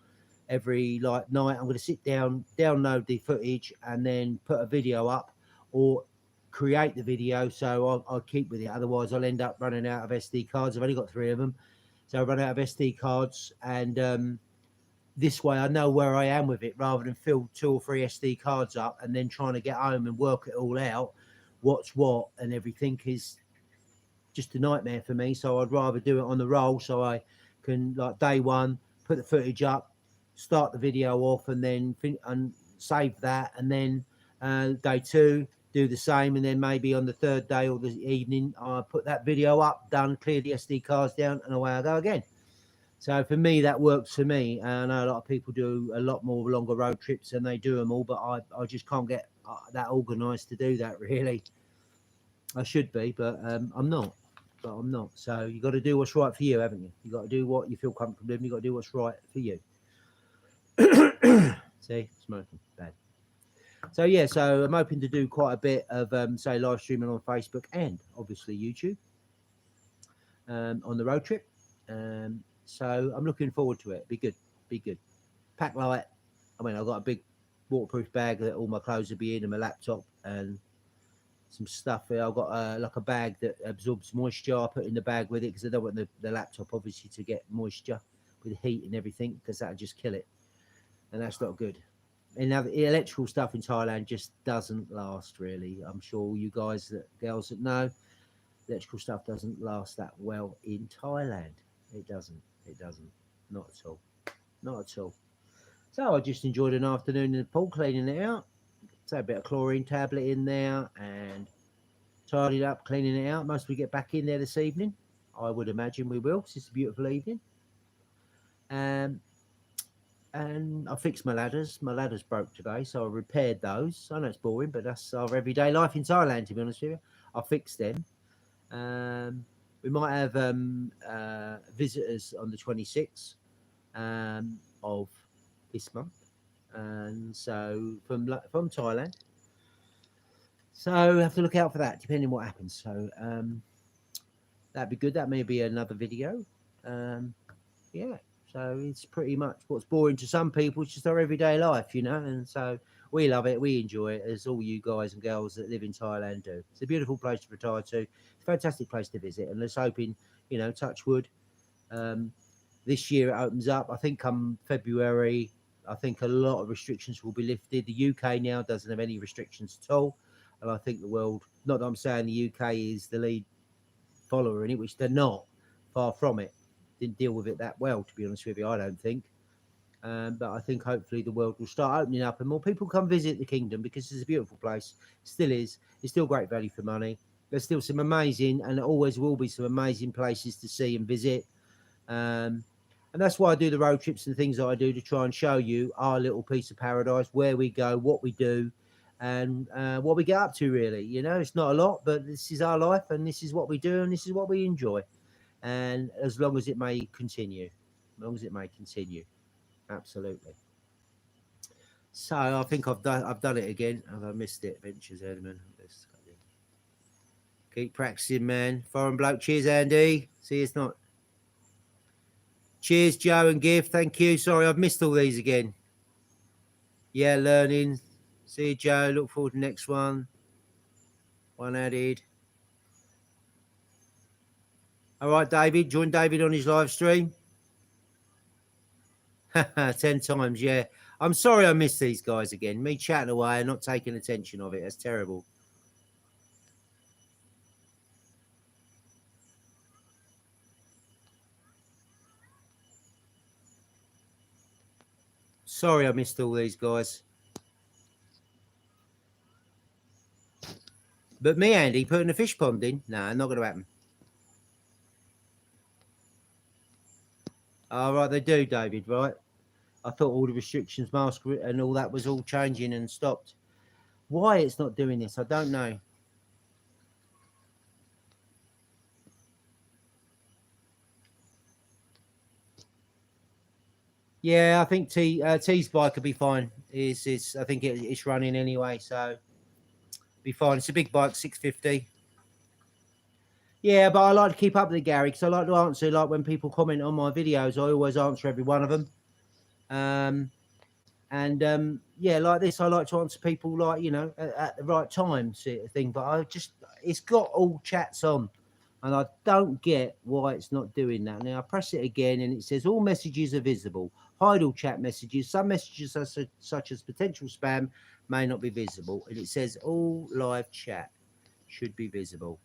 every night. I'm going to sit down, download the footage, and then put a video up or create the video. So I'll keep with it. Otherwise, I'll end up running out of SD cards. I've only got 3 of them, so I run out of SD cards, and this way I know where I am with it, rather than fill 2 or 3 SD cards up and then trying to get home and work it all out, what's what and everything is just a nightmare for me. So I'd rather do it on the roll, so I can, like, day 1, put the footage up, start the video off, and then save that, and then day 2 do the same, and then maybe on the 3rd day or the evening I put that video up, done, clear the SD cards down, and away I go again. So for me, that works for me. And I know a lot of people do a lot more longer road trips, and they do them all, but I just can't get that organised to do that, really. I should be, but I'm not. So you got to do what's right for you, haven't you? You got to do what you feel comfortable with. You got to do what's right for you. See, smoking, bad. So yeah, so I'm hoping to do quite a bit of say live streaming on Facebook and obviously YouTube on the road trip. So I'm looking forward to it. Be good. Pack light. I mean, I've got a big waterproof bag that all my clothes will be in, and my laptop and some stuff here. I've got like a bag that absorbs moisture. I put in the bag with it because I don't want the laptop obviously to get moisture with heat and everything, because that'll just kill it, and that's not good. And now the electrical stuff in Thailand just doesn't last, really. I'm sure you girls that know, electrical stuff doesn't last that well in Thailand. It doesn't. Not at all. So I just enjoyed an afternoon in the pool, cleaning it out. So a bit of chlorine tablet in there and tidied up, cleaning it out. Most we get back in there this evening. I would imagine we will. It's a beautiful evening. Um, and I fixed my ladders. My ladders broke today, so I repaired those. I know it's boring, but that's our everyday life in Thailand, to be honest with you. I fixed them. We might have visitors on the 26th of this month, and so from Thailand. So we have to look out for that, depending on what happens. So that'd be good. That may be another video. Yeah. So it's pretty much what's boring to some people. It's just our everyday life, you know. And so we love it. We enjoy it, as all you guys and girls that live in Thailand do. It's a beautiful place to retire to. It's a fantastic place to visit. And let's hoping, you know, touch wood. This year it opens up. I think come February, I think a lot of restrictions will be lifted. The UK now doesn't have any restrictions at all. And I think the world, not that I'm saying the UK is the lead follower in it, which they're not, far from it. Didn't deal with it that well, to be honest with you, I don't think. But I think hopefully the world will start opening up and more people come visit the kingdom, because it's a beautiful place. It still is. It's still great value for money. There's still some amazing, and there always will be some amazing places to see and visit. And that's why I do the road trips and things that I do, to try and show you our little piece of paradise, where we go, what we do, and what we get up to, really. You know, it's not a lot, but this is our life, and this is what we do, and this is what we enjoy. And as long as it may continue, absolutely. So I think I've done it again. Have I missed it? Ventures Edmund. Keep practicing, man. Foreign bloke. Cheers, Andy. See, it's not. Cheers, Joe and Giv. Thank you. Sorry, I've missed all these again. Yeah, learning. See you, Joe. Look forward to the next one. One added. All right, David. Join David on his live stream. 10 times, yeah. I'm sorry I missed these guys again. Me chatting away and not taking attention of it. That's terrible. Sorry I missed all these guys. But me, Andy, putting a fish pond in? No, not going to happen. All right, they do, David, right? I thought all the restrictions, mask and all that was all changing and stopped. Why it's not doing this, I don't know. Yeah, I think T's bike could be fine. I think it's running anyway, so be fine. It's a big bike, 650. Yeah, but I like to keep up with the Gary, because I like to answer, like when people comment on my videos, I always answer every one of them. Yeah, like this, I like to answer people, like, you know, at the right time, sort of thing. But it's got all chats on, and I don't get why it's not doing that. Now I press it again, and it says all messages are visible. Hide all chat messages. Some messages, such as potential spam, may not be visible. And it says all live chat should be visible.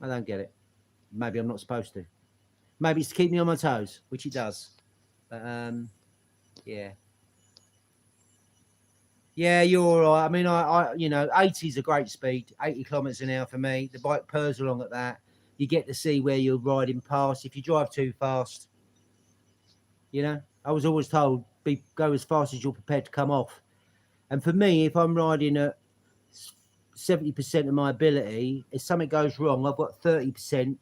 I don't get it. Maybe I'm not supposed to. Maybe it's to keep me on my toes, which it does. But yeah. Yeah, you're all right. I mean, I you know, 80 is a great speed, 80 kilometers an hour for me. The bike purrs along at that. You get to see where you're riding past. If you drive too fast, you know, I was always told, go as fast as you're prepared to come off. And for me, if I'm riding at 70% of my ability, if something goes wrong, I've got 30%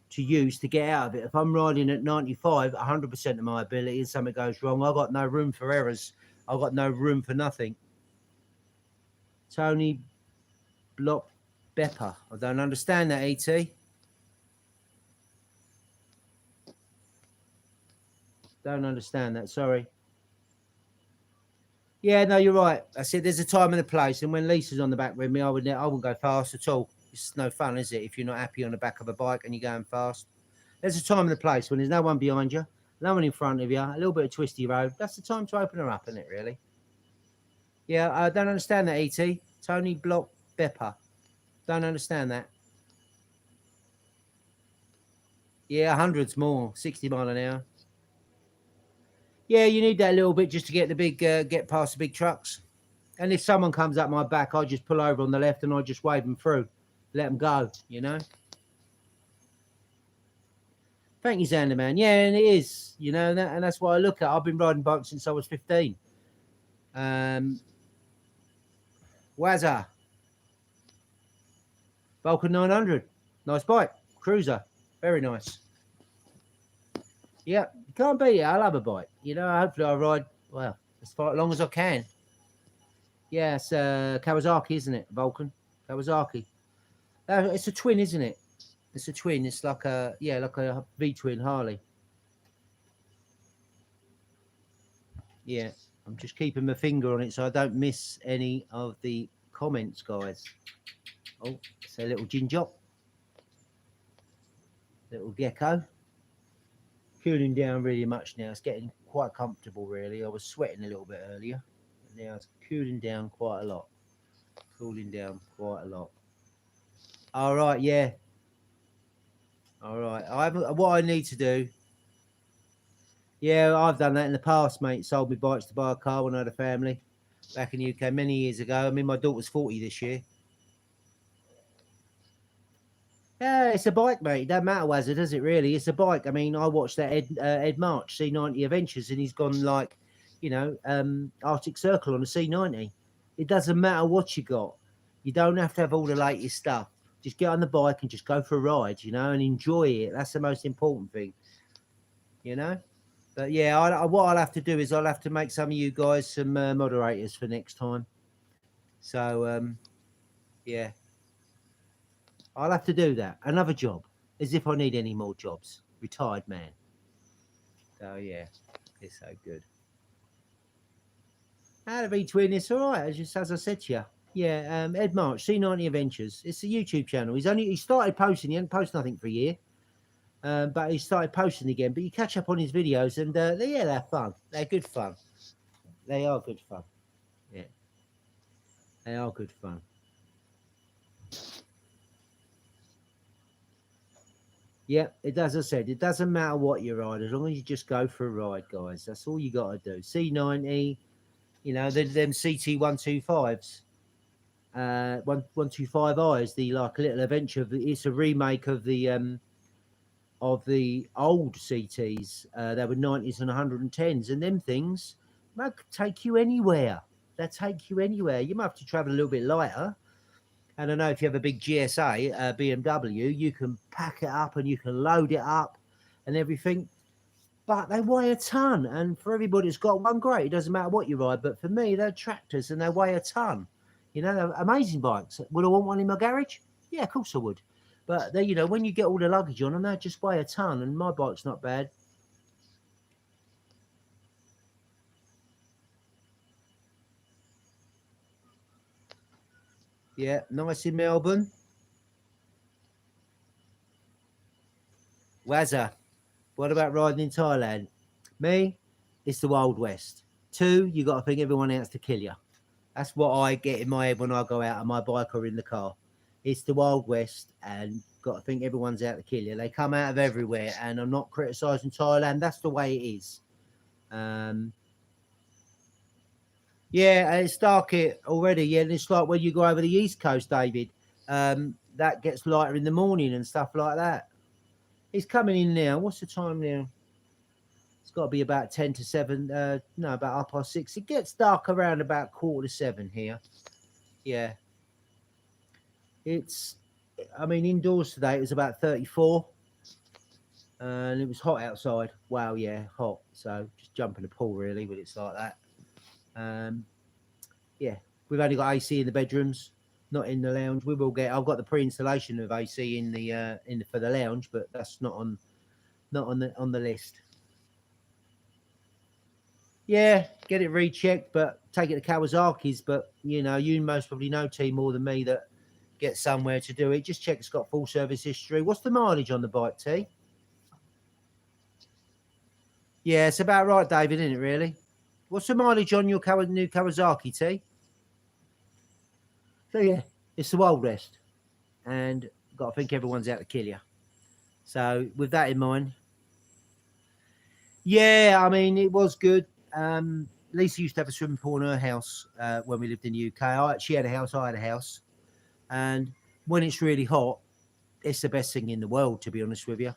to use to get out of it. If I'm riding at 95, 100% of my ability, and something goes wrong, I've got no room for errors. I've got no room for nothing. Tony Block Bepper. I don't understand that, ET. Don't understand that, sorry. Yeah, no, you're right. I said there's a time and a place, and when Lisa's on the back with me, I wouldn't go fast at all. It's no fun, is it, if you're not happy on the back of a bike and you're going fast? There's a time and a place when there's no one behind you, no one in front of you, a little bit of twisty road. That's the time to open her up, isn't it, really? Yeah, I don't understand that, ET. Tony Block Bepper. Don't understand that. Yeah, hundreds more, 60 mile an hour. Yeah, you need that little bit just to get the big, get past the big trucks. And if someone comes up my back, I just pull over on the left and I just wave them through, let them go, you know. Thank you, Xander, man. Yeah, and it is, you know, and that's what I look at. I've been riding bikes since I was 15. Wazza. Vulcan 900. Nice bike. Cruiser. Very nice. Yeah, you can't beat it. I love a bike. You know, hopefully I ride, well, as far long as I can. Yeah, it's Kawasaki, isn't it? Vulcan. Kawasaki. It's a twin, isn't it? It's a twin. It's like a, yeah, like a V-twin Harley. Yeah, I'm just keeping my finger on it so I don't miss any of the comments, guys. Oh, it's a little ginger. Little gecko. Cooling down really much now. It's getting quite comfortable, really. I was sweating a little bit earlier. Now it's cooling down quite a lot. Cooling down quite a lot. All right, yeah. All right. What I need to do. Yeah, I've done that in the past, mate. Sold me bikes to buy a car when I had a family back in the UK many years ago. I mean, my daughter's 40 this year. Yeah, it's a bike, mate. It doesn't matter, Wazza, does it really? It's a bike. I mean, I watched that Ed March C90 Adventures, and he's gone like, you know, Arctic Circle on a C90. It doesn't matter what you got. You don't have to have all the latest stuff. Just get on the bike and just go for a ride, you know, and enjoy it. That's the most important thing, you know. But yeah, what I'll have to do is I'll have to make some of you guys some moderators for next time. So yeah, I'll have to do that. Another job, as if I need any more jobs. Retired man. So yeah, it's so good. How to be twin? It's all right. Just as I said to you. Yeah, Ed March, C90 Adventures. It's a YouTube channel. He started posting. He hadn't posted nothing for a year. But he started posting again. But you catch up on his videos, and they're fun. They're good fun. They are good fun. Yeah, they are good fun. Yeah, it does. As I said, it doesn't matter what you ride, as long as you just go for a ride, guys. That's all you got to do. C90, you know, them CT 125s, 125Is, the like little adventure. It's a remake of the old CTs. They were 90s and 110s, and them things they take you anywhere. They take you anywhere. You might have to travel a little bit lighter. And I know if you have a big GSA, BMW, you can pack it up and you can load it up and everything. But they weigh a ton. And for everybody that's got one, great. It doesn't matter what you ride. But for me, they're tractors and they weigh a ton. You know, they're amazing bikes. Would I want one in my garage? Yeah, of course I would. But they, you know, when you get all the luggage on them, they just weigh a ton. And my bike's not bad. Yeah, nice in Melbourne. Wazza, what about riding in Thailand? Me, it's the Wild West. 2, you got to think everyone else to kill you. That's what I get in my head when I go out on my bike or in the car. It's the Wild West, and got to think everyone's out to kill you. They come out of everywhere, and I'm not criticising Thailand. That's the way it is. Yeah, it's dark here already. Yeah, and it's like when you go over the East Coast, David. That gets lighter in the morning and stuff like that. It's coming in now. What's the time now? It's got to be about 10 to 7. No, about 6:30. It gets dark around about 6:45 here. Yeah. It's, I mean, indoors today it was about 34. And it was hot outside. Wow, yeah, hot. So just jump in the pool really when it's like that. Yeah, we've only got AC in the bedrooms, not in the lounge. We will get. I've got the pre-installation of AC in the for the lounge, but that's not on the list. Yeah, get it rechecked, but take it to Kawasaki's. But you know, you most probably know T more than me that get somewhere to do it. Just check it's got full service history. What's the mileage on the bike, T? Yeah, it's about right, David, isn't it? Really? What's the mileage on your new Kawasaki, T? So yeah, it's the Wild West, and got to think everyone's out to kill you. So with that in mind, yeah, I mean it was good. Lisa used to have a swimming pool in her house when we lived in the UK. She had a house, I had a house, and when it's really hot, it's the best thing in the world, to be honest with you.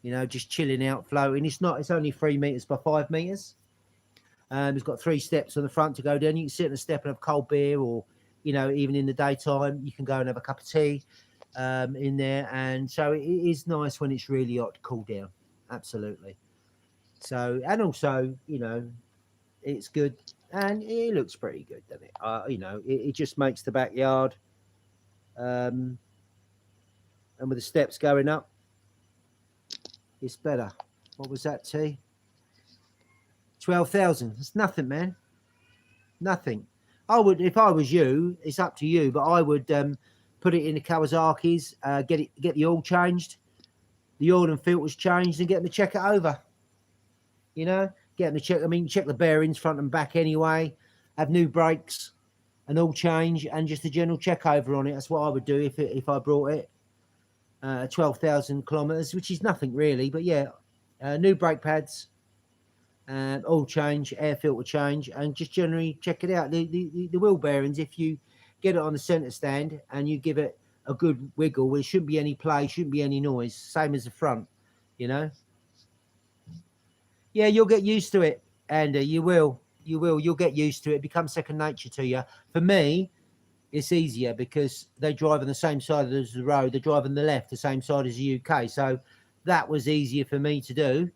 You know, just chilling out, floating. It's only 3 meters by 5 meters. It's got 3 steps on the front to go down. You can sit on a step and have cold beer, or, you know, even in the daytime, you can go and have a cup of tea in there. And so it is nice when it's really hot to cool down. Absolutely. So, and also, you know, it's good and it looks pretty good, doesn't it? You know, it just makes the backyard. And with the steps going up, it's better. What was that, T? 12,000. It's nothing, man. Nothing. I would, if I was you, it's up to you, but I would put it in the Kawasaki's, get the oil changed, the oil and filters changed, and get them to check it over. You know, get them to check. I mean, check the bearings front and back anyway. Have new brakes, an oil change, and just a general check over on it. That's what I would do if I brought it. 12,000 kilometers, which is nothing really, but yeah, new brake pads, oil change, air filter change, and just generally check it out. The wheel bearings, if you get it on the center stand and you give it a good wiggle, there shouldn't be any play, shouldn't be any noise, same as the front, you know. Yeah, you'll get used to it, Andy. You'll get used to it. It becomes second nature to you. For me, it's easier because they drive on the same side as the road. They drive on the left, the same side as the UK. So that was easier for me to do.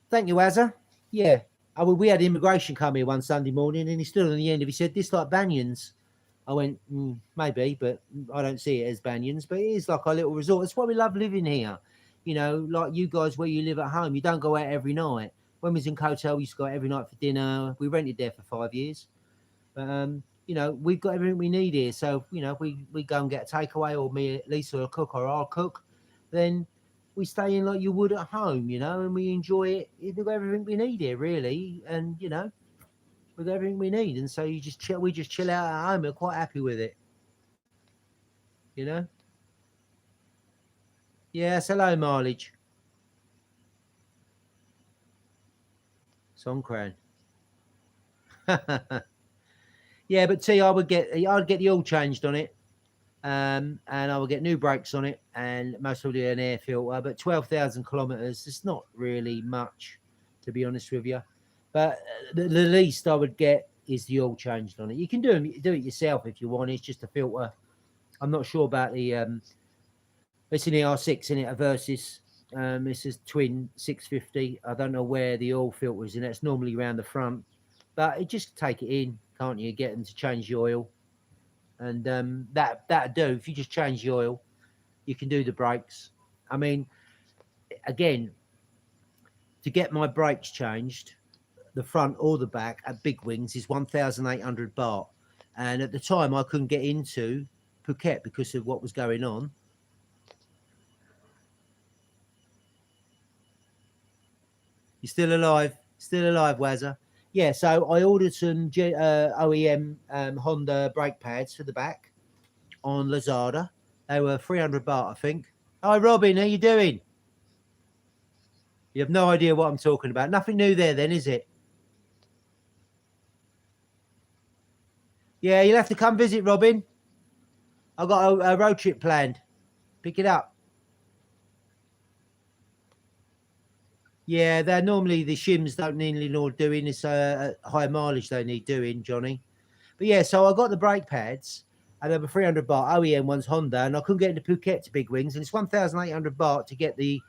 Thank you, Azza. Yeah. I mean, we had immigration come here one Sunday morning, and he stood on the end of it. He said, "This like Banyans." I went, maybe, but I don't see it as Banyans. But it is like our little resort. That's why we love living here. You know, like you guys where you live at home. You don't go out every night. When we was in Kotel, we used to go out every night for dinner. We rented there for 5 years. But, you know, we've got everything we need here. So, you know, if we go and get a takeaway, or me, Lisa, or a cook, or I'll cook, then we stay in like you would at home, you know, and we enjoy it. We've got everything we need here, really. And, you know, we've got everything we need. And so we just chill out at home. We're quite happy with it. You know? Yes, hello, mileage. Songkran. Yeah, but T, I'd get the oil changed on it. And I will get new brakes on it, and most probably an air filter. But 12,000 kilometers, it's not really much, to be honest with you. But the least I would get is the oil changed on it. You can do it yourself if you want. It's just a filter. I'm not sure about the it's in the R6 in it, a Versys. This is twin 650. I don't know where the oil filter is in it. It's normally around the front, but it just take it in, can't you? Get them to change the oil. And that'd do. If you just change the oil, you can do the brakes. I mean, again, to get my brakes changed, the front or the back at Big Wings is 1,800 baht. And at the time, I couldn't get into Phuket because of what was going on. You're still alive? Still alive, Wazza? Yeah, so I ordered some OEM Honda brake pads for the back on Lazada. They were 300 baht, I think. Hi, Robin, how you doing? You have no idea what I'm talking about. Nothing new there then, is it? Yeah, you'll have to come visit, Robin. I've got a road trip planned. Pick it up. Yeah, they're normally the shims don't need no doing. It's high mileage they need doing, Johnny. But yeah, so I got the brake pads, and they were 300 baht. OEM one's Honda, and I couldn't get into Phuket to Big Wings, and it's 1,800 baht to get the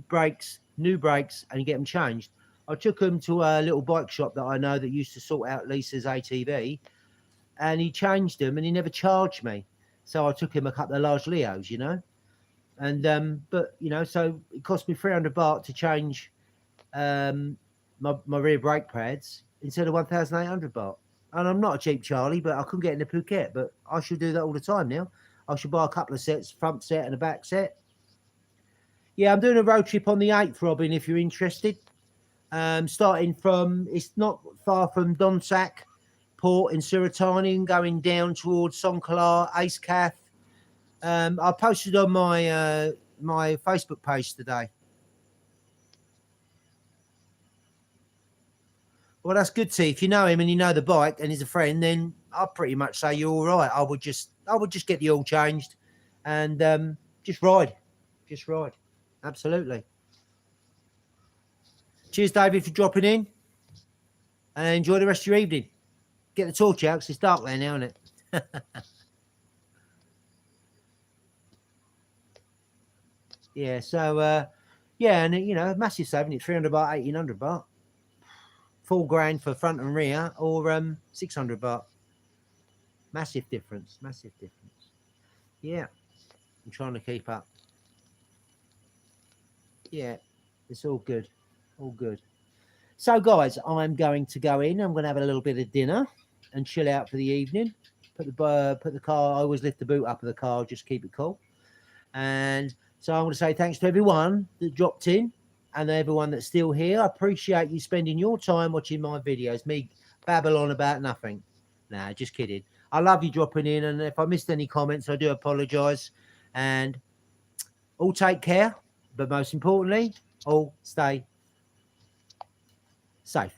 brakes, new brakes, and get them changed. I took them to a little bike shop that I know that used to sort out Lisa's ATV, and he changed them, and he never charged me. So I took him a couple of large Leos, you know. And but you know, so it cost me 300 baht to change my rear brake pads instead of 1,800 baht. And I'm not a cheap Charlie, but I couldn't get into Phuket. But I should do that all the time now. I should buy a couple of sets, front set and a back set. Yeah, I'm doing a road trip on the 8th, Robin, if you're interested. Starting from, it's not far from Donsak Port in Suratani and going down towards Songkhla, Ace Cath. I posted on my my Facebook page today. Well, that's good, T. If you know him and you know the bike and he's a friend, then I'd pretty much say you're all right. I would just get the oil changed and just ride. Just ride. Absolutely. Cheers, David, for dropping in. And enjoy the rest of your evening. Get the torch out because it's dark there now, isn't it? Yeah, so yeah, and you know, massive saving. It's 300 baht, 1800 baht. $4,000 for front and rear, or 600 baht. Massive difference. Massive difference. Yeah, I'm trying to keep up. Yeah, it's all good. All good. So, guys, I'm going to go in. I'm going to have a little bit of dinner and chill out for the evening. Put the car. I always lift the boot up of the car, just keep it cool. And so I want to say thanks to everyone that dropped in and everyone that's still here. I appreciate you spending your time watching my videos. Me babble on about nothing. Nah, just kidding. I love you dropping in, and if I missed any comments, I do apologise. And all take care, but most importantly, all stay safe.